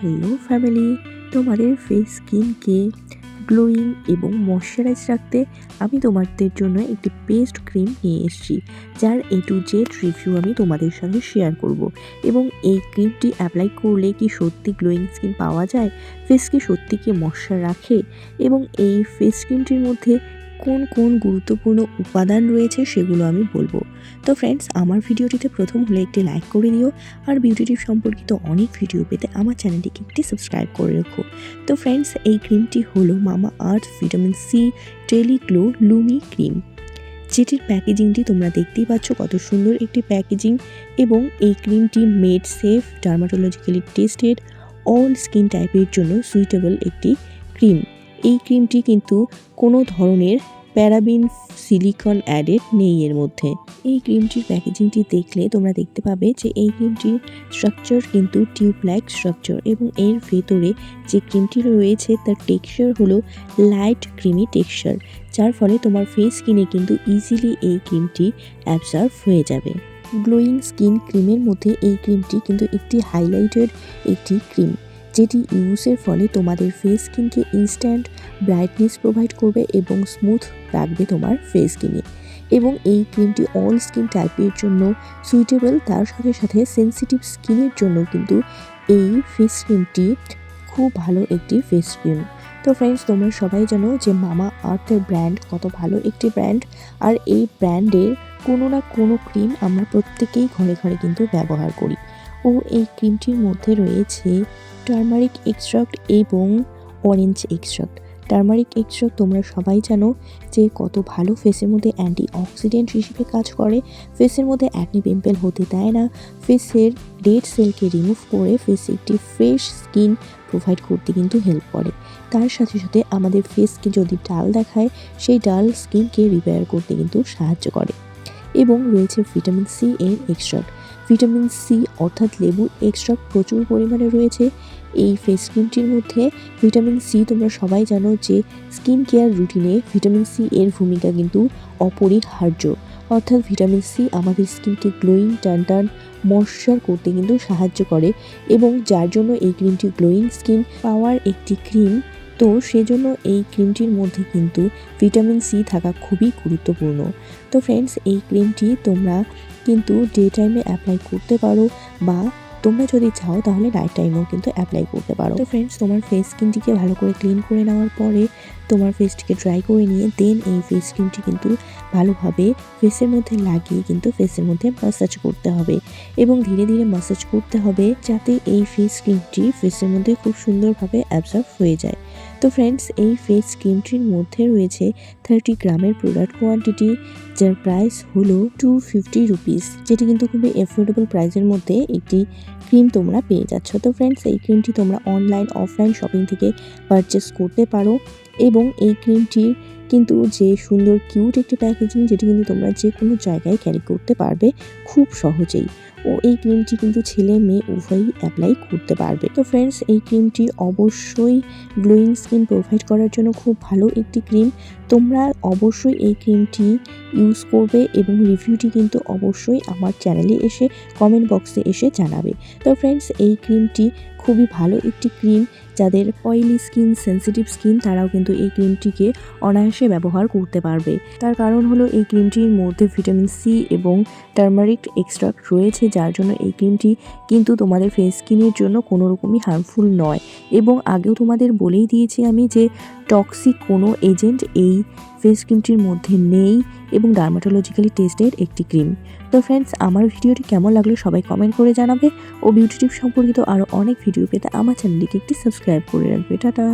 Hello family, তোমাদের face স্কিনকে glowing এবং ময়শ্চারাইজ রাখতে আমি তোমাদের জন্য একটি পেস্ট ক্রিম নিয়ে এসেছি, যার A to Z রিভিউ আমি তোমাদের সাথে শেয়ার করব। এবং এই ক্রিমটি অ্যাপ্লাই করলে কি সত্যি গ্লোয়িং স্কিন পাওয়া যায়, ফেস কি সত্যি কি ময়শ্চার রাখে, এবং এই ফেস ক্রিমটির মধ্যে কোন কোন গুরুত্বপূর্ণ উপাদান রয়েছে সেগুলো আমি বলবো। তো ফ্রেন্ডস, আমার ভিডিওটিতে প্রথম হলে একটি লাইক করে দিও, আর বিউটি টিপ সম্পর্কিত অনেক ভিডিও পেতে আমার চ্যানেলটিকে একটি সাবস্ক্রাইব করে রাখো। তো ফ্রেন্ডস, এই ক্রিমটি হলো Mamaearth vitamin C daily glow লুমি ক্রিম, যেটির প্যাকেজিংটি তোমরা দেখতেই পাচ্ছ কত সুন্দর একটি প্যাকেজিং। এবং এই ক্রিমটি made safe, dermatologically tested, all skin টাইপের জন্য সুইটেবল একটি ক্রিম। এই ক্রিমটি কিন্তু কোনো ধরনের প্যারাবিন সিলিকন অ্যাডেড নেই এর মধ্যে। এই ক্রিমটির প্যাকেজিংটি দেখলে তোমরা দেখতে পাবে যে এই ক্রিমটির স্ট্রাকচার কিন্তু টিউব লাইক স্ট্রাকচার, এবং এর ভেতরে যে ক্রিমটি রয়েছে তার টেক্সচার হলো লাইট ক্রিমি টেক্সচার, যার ফলে তোমার ফেস স্কিনে কিন্তু ইজিলি এই ক্রিমটি অ্যাবজর্ব হয়ে যাবে। গ্লোয়িং স্কিন ক্রিমের মধ্যে এই ক্রিমটি কিন্তু একটি হাইলাইটেড একটি ক্রিম, যেটি ইউজের ফলে তোমাদের ফেস স্কিনকে ইনস্ট্যান্ট ব্রাইটনেস প্রোভাইড করবে এবং স্মুথ রাখবে তোমার ফেস স্কিনে। এবং এই ক্রিমটি অল স্কিন টাইপের জন্য সুইটেবল, তার সাথে সাথে সেন্সিটিভ স্কিনের জন্য কিন্তু এই ফেস ক্রিমটি খুব ভালো একটি ফেস ক্রিম। তো ফ্রেন্ডস, তোমরা সবাই জানো যে মামা আর্থের ব্র্যান্ড কত ভালো একটি ব্র্যান্ড, আর এই ব্র্যান্ডের কোনো না কোনো ক্রিম আমরা প্রত্যেকেই ঘরে ঘরে কিন্তু ব্যবহার করি। ও এই ক্রিমটির মধ্যে রয়েছে টারমারিক এক্সট্রাক্ট এবং অরেঞ্জ এক্সট্রাক্ট। টারমারিক এক্সট্রাক্ট তোমরা সবাই জানো যে কত ভালো ফেসের মধ্যে অ্যান্টি অক্সিডেন্ট হিসেবে কাজ করে, ফেসের মধ্যে অ্যাকনি পিম্পল হতে দেয় না, ফেসের ডেড সেলকে রিমুভ করে ফেসে একটি ফ্রেশ স্কিন প্রোভাইড করতে কিন্তু হেল্প করে। তার সাথে সাথে আমাদের ফেসকে যদি ডাল দেখায়, সেই ডাল স্কিনকে রিপেয়ার করতে কিন্তু সাহায্য করে। এবং রয়েছে ভিটামিন সি এর এক্সট্রাক্ট। ভিটামিন সি অর্থাৎ লেবুর এক্সট্রাক্ট প্রচুর পরিমাণে রয়েছে এই ফেস ক্রিমটির মধ্যে। ভিটামিন সি তোমরা সবাই জানো যে স্কিন কেয়ার রুটিনে ভিটামিন সি এর ভূমিকা কিন্তু অপরিহার্য। অর্থাৎ ভিটামিন সি আমাদের স্কিনকে গ্লোয়িং, টান ময়শ্চার করতে কিন্তু সাহায্য করে, এবং যার জন্য এই ক্রিমটি গ্লোয়িং স্কিন পাওয়ার একটি ক্রিম। তো সেজন্য এই ক্রিমটির মধ্যে কিন্তু ভিটামিন সি থাকা খুবই গুরুত্বপূর্ণ। তো ফ্রেন্ডস, এই ক্রিমটি তোমরা কিন্তু ডে টাইমে অ্যাপ্লাই করতে পারো, বা তোমরা যদি চাও তাহলে নাইট টাইমেও কিন্তু অ্যাপ্লাই করতে পারো। তো ফ্রেন্ডস, তোমার ফেস স্কিনটিকে ভালো করে ক্লিন করে নেওয়ার পরে তোমার ফেসটিকে ড্রাই করে নিয়ে দেন এই ফেস ক্রিমটি কিন্তু ভালোভাবে ফেসের মধ্যে লাগিয়ে কিন্তু ফেসের মধ্যে ম্যাসাজ করতে হবে, এবং ধীরে ধীরে ম্যাসাজ করতে হবে যাতে এই ফেস ক্রিমটি ফেসের মধ্যে খুব সুন্দরভাবে অ্যাবজর্ব হয়ে যায়। তো ফ্রেন্ডস, এই ফেস ক্রিমটির মধ্যে রয়েছে 30 গ্রামের প্রোডাক্ট কোয়ান্টিটি, যার প্রাইস হলো 250 রুপিস, যেটি কিন্তু খুবই অ্যাফোর্ডেবল প্রাইসের মধ্যে একটি ক্রিম তোমরা পেয়ে যাচ্ছ। তো ফ্রেন্ডস, এই ক্রিমটি তোমরা অনলাইন অফলাইন শপিং থেকে পারচেস করতে পারো। এবং এই ক্রিমটির কিন্তু যে সুন্দর কিউট একটি প্যাকেজিং, যেটি কিন্তু তোমরা যে কোনো জায়গায় ক্যারি করতে পারবে খুব সহজেই। ও এই ক্রিমটি কিন্তু ছেলে মেয়ে উভয়ই অ্যাপ্লাই করতে পারবে। তো ফ্রেন্ডস, এই ক্রিমটি অবশ্যই গ্লোয়িং স্কিন প্রোভাইড করার জন্য খুব ভালো একটি ক্রিম। তোমরা অবশ্যই এই ক্রিমটি ইউজ করবে, এবং রিভিউটি কিন্তু অবশ্যই আমার চ্যানেলে এসে কমেন্ট বক্সে এসে জানাবে। তো ফ্রেন্ডস, এই ক্রিমটি খুবই ভালো একটি ক্রিম। যাদের অয়েলি স্কিন, সেন্সিটিভ স্কিন, তারাও কিন্তু এই ক্রিমটিকে অনায়াসে ব্যবহার করতে পারবে। তার কারণ হলো এই ক্রিমটির মধ্যে ভিটামিন সি এবং টারমারিক এক্সট্রাক্ট রয়েছে, যার জন্য এই ক্রিমটি কিন্তু তোমাদের ফেস স্কিনের জন্য কোনো রকমই হার্মফুল নয়। এবং আগেও তোমাদের বলেই দিয়েছি আমি যে টক্সিক কোনো এজেন্ট এই ফেস ক্রিমটির মধ্যে নেই, এবং ডার্মাটোলজিক্যালি টেস্টেড একটি ক্রিম। তো ফ্রেন্ডস, আমার ভিডিওটি কেমন লাগলো সবাই কমেন্ট করে জানাবে, ও বিউটি টিপ সম্পর্কিত আরও অনেক ভিডিও পেতে আমার চ্যানেলটিকে একটি সাবস্ক্রাইব করে রাখবে। টাটা।